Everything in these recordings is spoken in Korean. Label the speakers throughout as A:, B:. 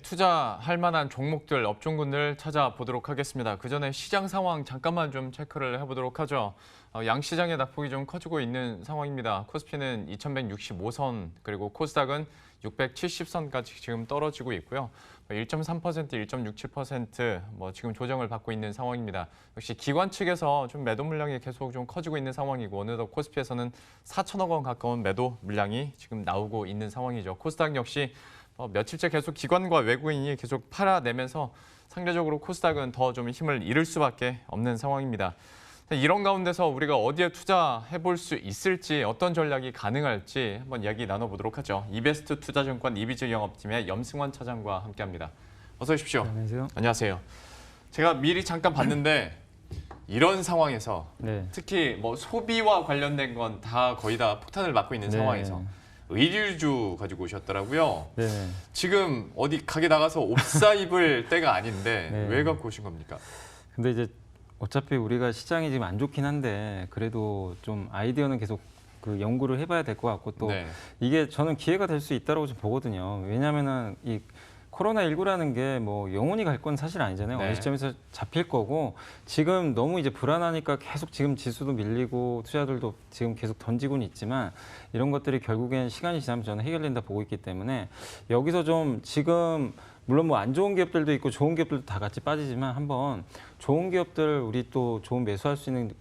A: 투자할 만한 종목들, 업종군을 찾아보도록 하겠습니다. 그 전에 시장 상황 잠깐만 좀 체크를 해보도록 하죠. 양시장의 낙폭이 좀 커지고 있는 상황입니다. 코스피는 2165선, 그리고 코스닥은 670선까지 지금 떨어지고 있고요. 1.3%, 1.67% 지금 조정을 받고 있는 상황입니다. 역시 기관 측에서 좀 매도 물량이 계속 좀 커지고 있는 상황이고, 어느덧 코스피에서는 4천억 원 가까운 매도 물량이 지금 나오고 있는 상황이죠. 코스닥 역시 며칠째 계속 기관과 외국인이 계속 팔아내면서 상대적으로 코스닥은 더 좀 힘을 잃을 수밖에 없는 상황입니다. 이런 가운데서 우리가 어디에 투자해볼 수 있을지, 어떤 전략이 가능할지 한번 이야기 나눠보도록 하죠. 이베스트 투자증권 이비즈 영업팀의 염승환 차장과 함께합니다. 어서 오십시오.
B: 안녕하세요.
A: 안녕하세요. 제가 미리 잠깐 봤는데 이런 상황에서 특히 소비와 관련된 건 다 거의 다 폭탄을 맞고 있는 상황에서 의류주 가지고 오셨더라고요. 지금 어디 가게 나가서 옷 사 입을 때가 아닌데 왜 갖고 오신 겁니까?
B: 근데 이제 어차피 우리가 시장이 지금 안 좋긴 한데 그래도 좀 아이디어는 계속 연구를 해봐야 될 것 같고 또 이게 저는 기회가 될 수 있다고 좀 보거든요. 왜냐하면은 이 코로나19라는 게 영원히 갈 건 사실 아니잖아요. 어느 시점에서 잡힐 거고, 지금 너무 이제 불안하니까 계속 지금 지수도 밀리고 투자들도 지금 계속 던지고는 있지만 이런 것들이 결국엔 시간이 지나면 저는 해결된다 보고 있기 때문에 여기서 좀 지금 물론 안 좋은 기업들도 있고 좋은 기업들도 다 같이 빠지지만 한번 좋은 기업들 우리 또 좋은 매수할 수 있는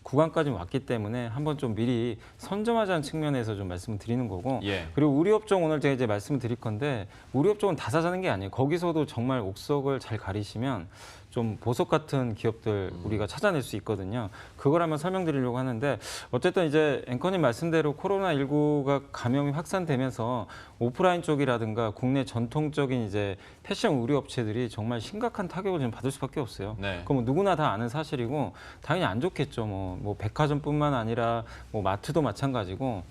B: 구간까지 왔기 때문에 한번 좀 미리 선점하자는 측면에서 좀 말씀을 드리는 거고, 그리고 우리 업종 오늘 제가 이제 말씀을 드릴 건데 우리 업종은 다 사자는 게 아니에요. 거기서도 정말 옥석을 잘 가리시면 좀 보석 같은 기업들 우리가 찾아낼 수 있거든요. 그걸 한번 설명드리려고 하는데, 어쨌든 이제 앵커님 말씀대로 코로나19가 감염이 확산되면서 오프라인 쪽이라든가 국내 전통적인 이제 패션 의류 업체들이 정말 심각한 타격을 좀 받을 수밖에 없어요. 그럼 누구나 다 아는 사실이고 당연히 안 좋겠죠. 백화점뿐만 아니라 마트도 마찬가지고.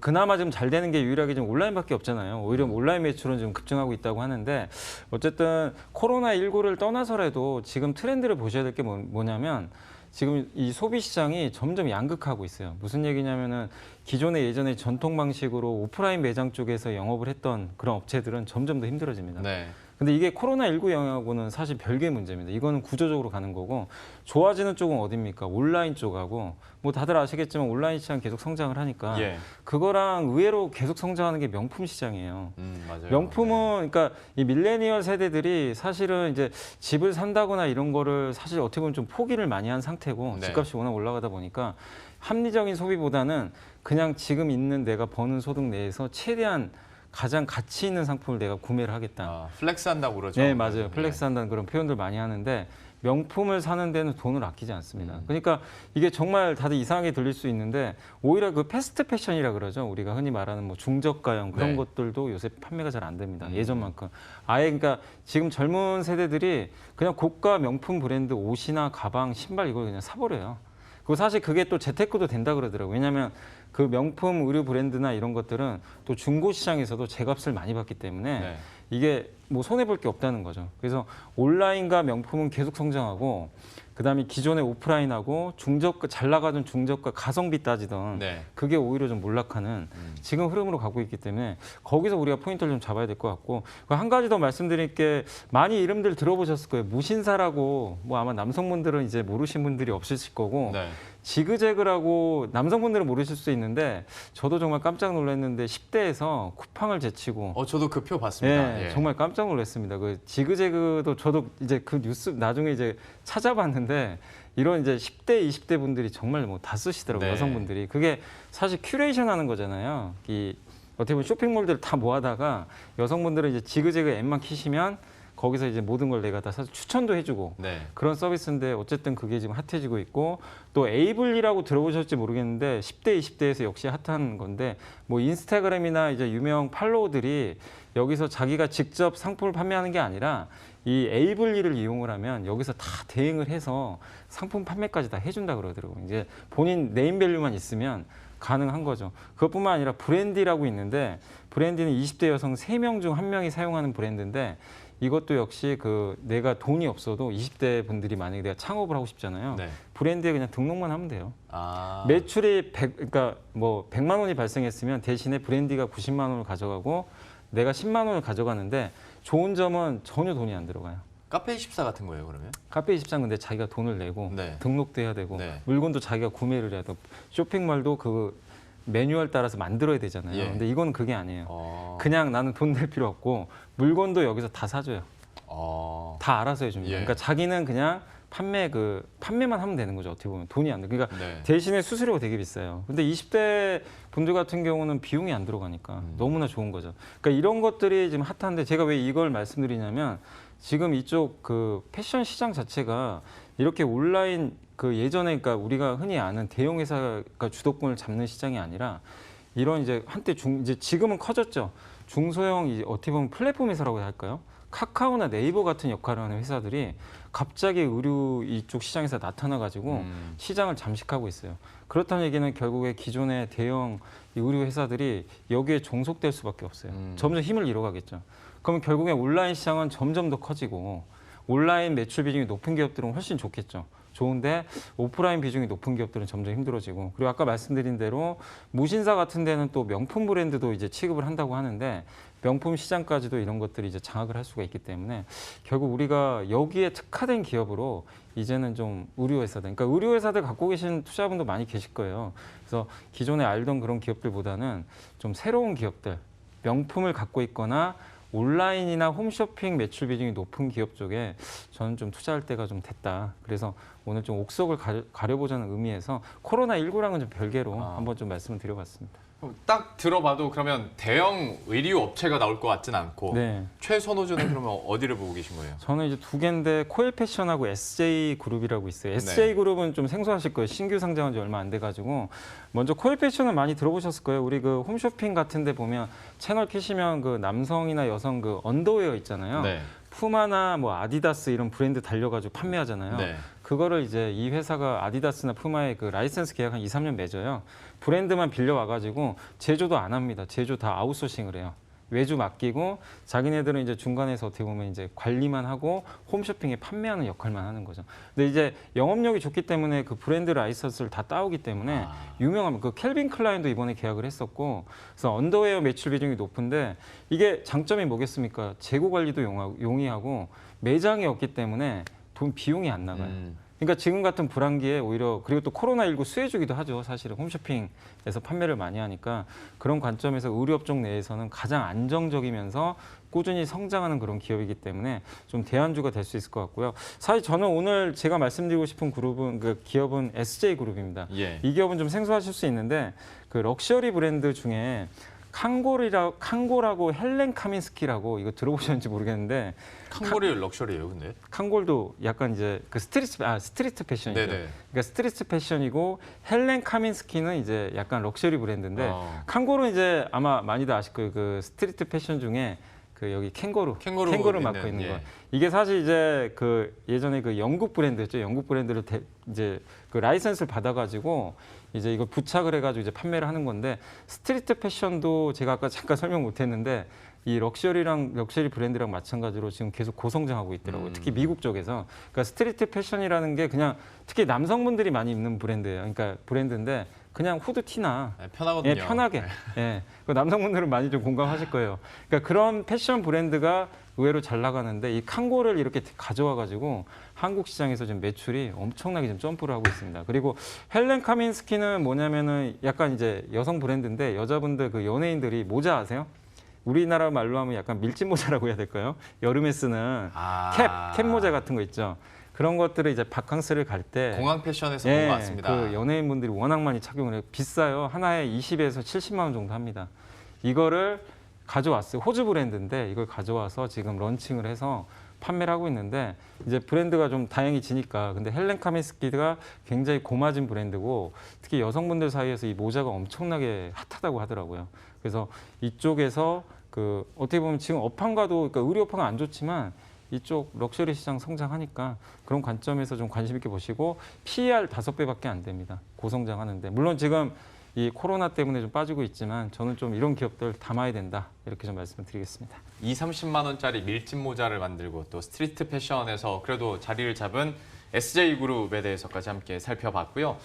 B: 그나마 좀 잘 되는 게 유일하게 좀 온라인밖에 없잖아요. 오히려 온라인 매출은 좀 급증하고 있다고 하는데, 어쨌든 코로나19를 떠나서라도 지금 트렌드를 보셔야 될 게 뭐냐면 지금 이 소비 시장이 점점 양극화하고 있어요. 무슨 얘기냐면은 기존에 예전에 전통 방식으로 오프라인 매장 쪽에서 영업을 했던 그런 업체들은 점점 더 힘들어집니다. 근데 이게 코로나19 영향하고는 사실 별개의 문제입니다. 이거는 구조적으로 가는 거고, 좋아지는 쪽은 어디입니까? 온라인 쪽하고, 다들 아시겠지만 온라인 시장 계속 성장을 하니까 그거랑 의외로 계속 성장하는 게 명품 시장이에요.
A: 맞아요.
B: 명품은 그러니까 이 밀레니얼 세대들이 사실은 이제 집을 산다거나 이런 거를 사실 어떻게 보면 좀 포기를 많이 한 상태고, 집값이 워낙 올라가다 보니까 합리적인 소비보다는 그냥 지금 있는 내가 버는 소득 내에서 최대한 가장 가치 있는 상품을 내가 구매를 하겠다.
A: 플렉스 한다고 그러죠.
B: 네, 맞아요. 플렉스 한다는 그런 표현들 많이 하는데, 명품을 사는 데는 돈을 아끼지 않습니다. 그러니까 이게 정말 다들 이상하게 들릴 수 있는데 오히려 패스트 패션이라 그러죠. 우리가 흔히 말하는 중저가형 그런 것들도 요새 판매가 잘 안 됩니다. 예전만큼. 아예 그러니까 지금 젊은 세대들이 그냥 고가 명품 브랜드 옷이나 가방, 신발 이걸 그냥 사버려요. 그리고 사실 그게 또 재테크도 된다 그러더라고요. 왜냐하면 그 명품 의류 브랜드나 이런 것들은 또 중고 시장에서도 제값을 많이 받기 때문에 이게 손해볼 게 없다는 거죠. 그래서 온라인과 명품은 계속 성장하고, 그다음에 기존의 오프라인하고 중저가, 잘 나가던 중저가 가성비 따지던 그게 오히려 좀 몰락하는 지금 흐름으로 가고 있기 때문에 거기서 우리가 포인트를 좀 잡아야 될 것 같고, 한 가지 더 말씀드릴 게, 많이 이름들 들어보셨을 거예요. 무신사라고 아마 남성분들은 이제 모르신 분들이 없으실 거고, 지그재그라고 남성분들은 모르실 수 있는데 저도 정말 깜짝 놀랐는데 10대에서 쿠팡을 제치고
A: 저도 그 표 봤습니다.
B: 정말 깜짝 놀랐습니다. 그 지그재그도 저도 이제 그 뉴스 나중에 이제 찾아봤는데 이런 이제 10대, 20대 분들이 정말 다 쓰시더라고요. 여성분들이. 그게 사실 큐레이션 하는 거잖아요. 어떻게 보면 쇼핑몰들 다 모아다가 여성분들은 이제 지그재그 앱만 키시면 거기서 이제 모든 걸 내가 다 사서 추천도 해주고 그런 서비스인데, 어쨌든 그게 지금 핫해지고 있고, 또 에이블리라고 들어보셨을지 모르겠는데 10대, 20대에서 역시 핫한 건데, 인스타그램이나 이제 유명 팔로워들이 여기서 자기가 직접 상품을 판매하는 게 아니라 이 에이블리를 이용을 하면 여기서 다 대행을 해서 상품 판매까지 다 해준다 그러더라고요. 이제 본인 네임밸류만 있으면 가능한 거죠. 그것뿐만 아니라 브랜디라고 있는데, 브랜디는 20대 여성 3명 중 1명이 사용하는 브랜드인데, 이것도 역시 내가 돈이 없어도 20대 분들이 만약에 내가 창업을 하고 싶잖아요. 브랜드에 그냥 등록만 하면 돼요. 매출이 그러니까 100만 원이 발생했으면 대신에 브랜디가 90만 원을 가져가고 내가 10만 원을 가져가는데, 좋은 점은 전혀 돈이 안 들어가요.
A: 카페24 같은 거예요, 그러면?
B: 카페24 근데 자기가 돈을 내고
A: 네.
B: 등록도 해야 되고
A: 네.
B: 물건도 자기가 구매를 해야 되고 쇼핑몰도 그 매뉴얼 따라서 만들어야 되잖아요.
A: 예.
B: 근데 이건 그게 아니에요. 그냥 나는 돈 낼 필요 없고 물건도 여기서 다 사줘요. 다 알아서 해줍니다.
A: 예.
B: 그러니까 자기는 그냥 판매만 하면 되는 거죠. 어떻게 보면 돈이 안 돼. 그러니까
A: 네.
B: 대신에 수수료가 되게 비싸요. 근데 20대 분들 같은 경우는 비용이 안 들어가니까 너무나 좋은 거죠. 그러니까 이런 것들이 지금 핫한데 제가 왜 이걸 말씀드리냐면 지금 이쪽 그 패션 시장 자체가 이렇게 온라인 그 예전에 그러니까 우리가 흔히 아는 대형 회사가 주도권을 잡는 시장이 아니라 이런 이제 한때 이제 지금은 커졌죠. 중소형 이제 어떻게 보면 플랫폼 회사라고 해야 할까요? 카카오나 네이버 같은 역할을 하는 회사들이 갑자기 의류 이쪽 시장에서 나타나가지고 시장을 잠식하고 있어요. 그렇다는 얘기는 결국에 기존의 대형 의류 회사들이 여기에 종속될 수밖에 없어요. 점점 힘을 잃어가겠죠. 그러면 결국에 온라인 시장은 점점 더 커지고 온라인 매출 비중이 높은 기업들은 훨씬 좋겠죠. 좋은데 오프라인 비중이 높은 기업들은 점점 힘들어지고 그리고 아까 말씀드린 대로 무신사 같은 데는 또 명품 브랜드도 이제 취급을 한다고 하는데 명품 시장까지도 이런 것들이 이제 장악을 할 수가 있기 때문에 결국 우리가 여기에 특화된 기업으로 이제는 좀 의류회사들, 그러니까 의류회사들 갖고 계신 투자분도 많이 계실 거예요. 그래서 기존에 알던 그런 기업들보다는 좀 새로운 기업들, 명품을 갖고 있거나 온라인이나 홈쇼핑 매출 비중이 높은 기업 쪽에 저는 좀 투자할 때가 좀 됐다. 그래서 오늘 좀 옥석을 가려보자는 의미에서 코로나19랑은 좀 별개로 한번 좀 말씀을 드려봤습니다.
A: 딱 들어봐도 그러면 대형 의류 업체가 나올 것 같진 않고
B: 네.
A: 최선호주는 그러면 어디를 보고 계신 거예요?
B: 저는 이제 두 개인데 코엘 패션하고 SJ 그룹이라고 있어요. SJ 그룹은 좀 생소하실 거예요. 신규 상장한 지 얼마 안 돼가지고 먼저 코엘 패션을 많이 들어보셨을 거예요. 우리 그 홈쇼핑 같은데 보면 채널 키시면 그 남성이나 여성 그 언더웨어 있잖아요.
A: 네.
B: 푸마나 뭐 아디다스 이런 브랜드 달려가지고 판매하잖아요.
A: 네.
B: 그거를 이제 이 회사가 아디다스나 푸마의 그 라이센스 계약 한 2, 3년 맺어요. 브랜드만 빌려와가지고 제조도 안 합니다. 제조 다 아웃소싱을 해요. 외주 맡기고 자기네들은 이제 중간에서 어떻게 보면 이제 관리만 하고 홈쇼핑에 판매하는 역할만 하는 거죠. 근데 이제 영업력이 좋기 때문에 그 브랜드 라이선스를 다 따오기 때문에 유명한 그 캘빈 클라인도 이번에 계약을 했었고 그래서 언더웨어 매출 비중이 높은데 이게 장점이 뭐겠습니까? 재고 관리도 용이하고 매장이 없기 때문에 돈 비용이 안 나가요. 그러니까 지금 같은 불황기에 오히려 그리고 또 코로나19 수혜주기도 하죠. 사실은 홈쇼핑에서 판매를 많이 하니까 그런 관점에서 의류업종 내에서는 가장 안정적이면서 꾸준히 성장하는 그런 기업이기 때문에 좀 대안주가 될 수 있을 것 같고요. 사실 저는 오늘 제가 말씀드리고 싶은 그룹은 그 기업은 SJ 그룹입니다.
A: 예.
B: 이 기업은 좀 생소하실 수 있는데 그 럭셔리 브랜드 중에 칸골하고 헬렌 카민스키라고 이거 들어보셨는지 모르겠는데
A: 칸골이 럭셔리예요, 근데?
B: 칸골도 약간 이제 그 스트리트 패션이죠.
A: 네네.
B: 그러니까 스트리트 패션이고 헬렌 카민스키는 이제 약간 럭셔리 브랜드인데 칸골은 이제 아마 많이들 아실 거예요. 그 스트리트 패션 중에 그 여기 캥거루 맡고 있는 거. 이게 사실 이제 그 예전에 그 영국 브랜드였죠. 영국 브랜드를 이제 그 라이선스를 받아가지고 이제 이걸 부착을 해가지고 이제 판매를 하는 건데 스트리트 패션도 제가 아까 잠깐 설명 못했는데 이 럭셔리 브랜드랑 마찬가지로 지금 계속 고성장하고 있더라고요. 특히 미국 쪽에서. 그러니까 스트리트 패션이라는 게 그냥 특히 남성분들이 많이 입는 브랜드예요. 그러니까 브랜드인데 그냥 후드티나
A: 편하거든요.
B: 예, 편하게. 예. 그 남성분들은 많이 좀 공감하실 거예요. 그러니까 그런 패션 브랜드가 의외로 잘 나가는데 이 칸고를 이렇게 가져와 가지고 한국 시장에서 지금 매출이 엄청나게 좀 점프를 하고 있습니다. 그리고 헬렌 카민스키는 뭐냐면은 약간 이제 여성 브랜드인데 여자분들 그 연예인들이 모자 아세요? 우리나라 말로 하면 약간 밀짚 모자라고 해야 될까요? 여름에 쓰는 캡 모자 같은 거 있죠. 그런 것들을 이제 바캉스를 갈 때
A: 공항 패션에서 본 것 같습니다.
B: 그 연예인분들이 워낙 많이 착용을 해요. 비싸요. 하나에 20에서 70만 원 정도 합니다. 이거를 가져왔어요. 호주 브랜드인데 이걸 가져와서 지금 런칭을 해서 판매를 하고 있는데 이제 브랜드가 좀 다양해지니까 근데 헬렌 카민스키가 굉장히 고마진 브랜드고 특히 여성분들 사이에서 이 모자가 엄청나게 핫하다고 하더라고요. 그래서 이쪽에서 그 어떻게 보면 지금 업황과도 그러니까 의류 업황은 안 좋지만 이쪽 럭셔리 시장 성장하니까 그런 관점에서 좀 관심 있게 보시고 PER 5배밖에 안 됩니다. 고성장하는데 물론 지금 이 코로나 때문에 좀 빠지고 있지만 저는 좀 이런 기업들 담아야 된다 이렇게 좀 말씀을 드리겠습니다.
A: 20, 30만 원짜리 밀짚 모자를 만들고 또 스트리트 패션에서 그래도 자리를 잡은 SJ그룹에 대해서까지 함께 살펴봤고요.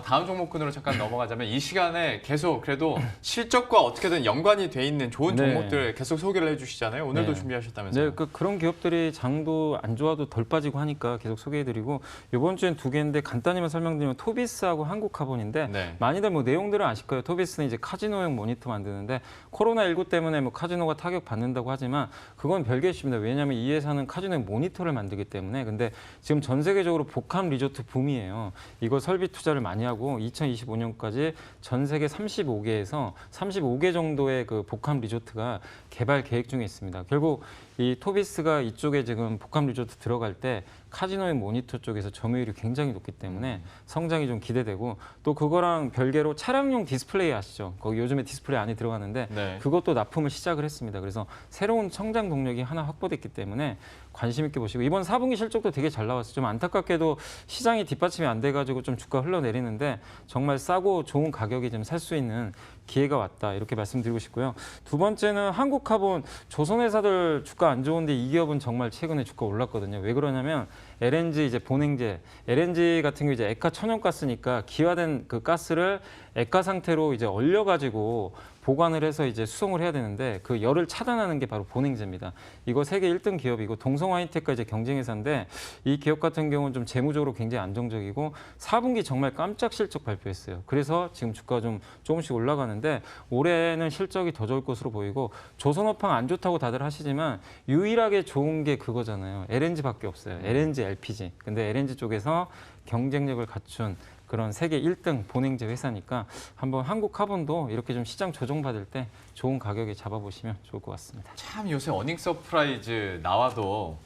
A: 다음 종목군으로 잠깐 넘어가자면 이 시간에 계속 그래도 실적과 어떻게든 연관이 돼 있는 좋은
B: 네.
A: 종목들 계속 소개를 해주시잖아요. 오늘도
B: 네.
A: 준비하셨다면서요?
B: 네, 그런 기업들이 장도 안 좋아도 덜 빠지고 하니까 계속 소개해드리고 이번 주엔 두 개인데 간단히만 설명드리면 토비스하고 한국카본인데
A: 네.
B: 많이들 뭐 내용들은 아실 거예요. 토비스는 이제 카지노용 모니터 만드는데 코로나19 때문에 뭐 카지노가 타격 받는다고 하지만 그건 별개 이슈입니다. 왜냐하면 이 회사는 카지노용 모니터를 만들기 때문에 근데 지금 전 세계적으로 복합 리조트 붐이에요. 이거 설비 투자를 많이 하고 2025년까지 전 세계 35개에서 35개 정도의 그 복합 리조트가 개발 계획 중에 있습니다. 결국 이 토비스가 이쪽에 지금 복합 리조트 들어갈 때 카지노의 모니터 쪽에서 점유율이 굉장히 높기 때문에 성장이 좀 기대되고 또 그거랑 별개로 차량용 디스플레이 아시죠? 거기 요즘에 디스플레이 안에 들어가는데
A: 네.
B: 그것도 납품을 시작을 했습니다. 그래서 새로운 성장 동력이 하나 확보됐기 때문에 관심 있게 보시고 이번 4분기 실적도 되게 잘 나왔어요. 좀 안타깝게도 시장이 뒷받침이 안 돼가지고 좀 주가 흘러내리는데 정말 싸고 좋은 가격에 좀 살 수 있는 기회가 왔다 이렇게 말씀드리고 싶고요. 두 번째는 한국카본 조선회사들 주가 안 좋은데 이 기업은 정말 최근에 주가 올랐거든요. 왜 그러냐면 LNG 이제 본행제, LNG 같은 경우 이제 액화 천연가스니까 기화된 그 가스를 액화 상태로 이제 얼려가지고 보관을 해서 이제 수송을 해야 되는데 그 열을 차단하는 게 바로 본행제입니다. 이거 세계 1등 기업이고 동성화이텍과 이제 경쟁회사인데 이 기업 같은 경우는 좀 재무적으로 굉장히 안정적이고 4분기 정말 깜짝 실적 발표했어요. 그래서 지금 주가가 좀 조금씩 올라가는데 올해는 실적이 더 좋을 것으로 보이고 조선업황 안 좋다고 다들 하시지만 유일하게 좋은 게 그거잖아요. LNG밖에 없어요. LNG, LPG. 근데 LNG 쪽에서 경쟁력을 갖춘 그런 세계 1등 본행제 회사니까 한번 한국카본도 이렇게 좀 시장 조정받을 때 좋은 가격에 잡아보시면 좋을 것 같습니다.
A: 참 요새 어닝 서프라이즈 나와도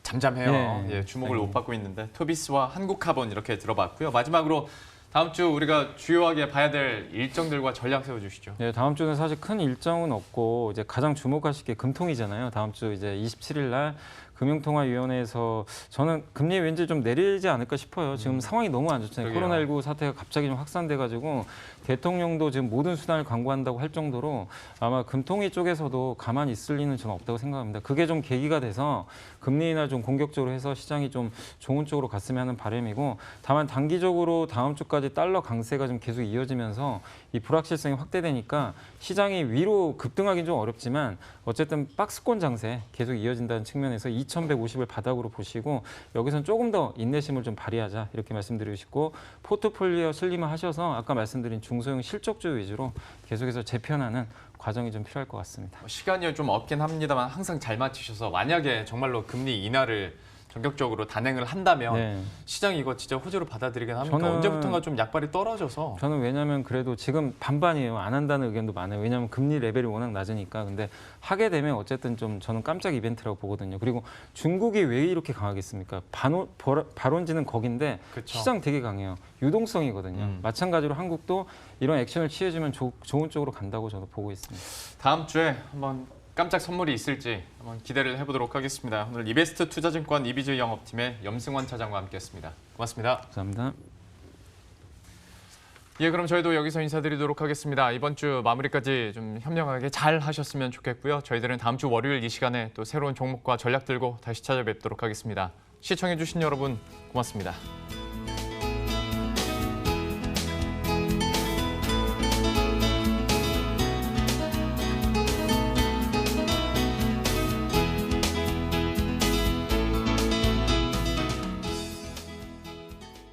A: 잠잠해요.
B: 네.
A: 예, 주목을
B: 네.
A: 못 받고 있는데 토비스와 한국카본 이렇게 들어봤고요. 마지막으로 다음 주 우리가 주요하게 봐야 될 일정들과 전략 세워주시죠.
B: 네, 다음 주는 사실 큰 일정은 없고 이제 가장 주목하실 게 금통이잖아요. 다음 주 이제 27일 날 금융통화위원회에서 저는 금리 왠지 좀 내리지 않을까 싶어요. 지금 상황이 너무 안 좋잖아요.
A: 그러게요.
B: 코로나19 사태가 갑자기 좀 확산돼가지고 대통령도 지금 모든 수단을 강구한다고 할 정도로 아마 금통위 쪽에서도 가만히 있을 리는 저는 없다고 생각합니다. 그게 좀 계기가 돼서 금리 인하 좀 공격적으로 해서 시장이 좀 좋은 쪽으로 갔으면 하는 바람이고 다만 단기적으로 다음 주까지 달러 강세가 좀 계속 이어지면서 이 불확실성이 확대되니까 시장이 위로 급등하기는 좀 어렵지만 어쨌든 박스권 장세 계속 이어진다는 측면에서 2150을 바닥으로 보시고 여기서는 조금 더 인내심을 좀 발휘하자 이렇게 말씀드리고 싶고 포트폴리오 슬림화하셔서 아까 말씀드린 중소형 실적주 위주로 계속해서 재편하는 과정이 좀 필요할 것 같습니다.
A: 시간이 좀 없긴 합니다만 항상 잘 맞추셔서 만약에 정말로 금리 인하를 전격적으로 단행을 한다면
B: 네.
A: 시장이 이거 진짜 호재로 받아들이긴 합니까?
B: 저는-
A: 언제부턴가 좀 약발이 떨어져서
B: 저는 왜냐하면 그래도 지금 반반이에요. 안 한다는 의견도 많아요. 왜냐하면 금리 레벨이 워낙 낮으니까. 근데 하게 되면 어쨌든 좀 저는 깜짝 이벤트라고 보거든요. 그리고 중국이 왜 이렇게 강하겠습니까? 발원지는 거긴데
A: 그쵸.
B: 시장 되게 강해요. 유동성이거든요. 마찬가지로 한국도 이런 액션을 취해주면 좋은 쪽으로 간다고 저도 보고 있습니다.
A: 다음 주에 한번 깜짝 선물이 있을지 한번 기대를 해보도록 하겠습니다. 오늘 이베스트 투자증권 이비즈 영업팀의 염승환 차장과 함께했습니다. 고맙습니다.
B: 감사합니다.
A: 예, 그럼 저희도 여기서 인사드리도록 하겠습니다. 이번 주 마무리까지 좀 현명하게 잘 하셨으면 좋겠고요. 저희들은 다음 주 월요일 이 시간에 또 새로운 종목과 전략 들고 다시 찾아뵙도록 하겠습니다. 시청해주신 여러분 고맙습니다.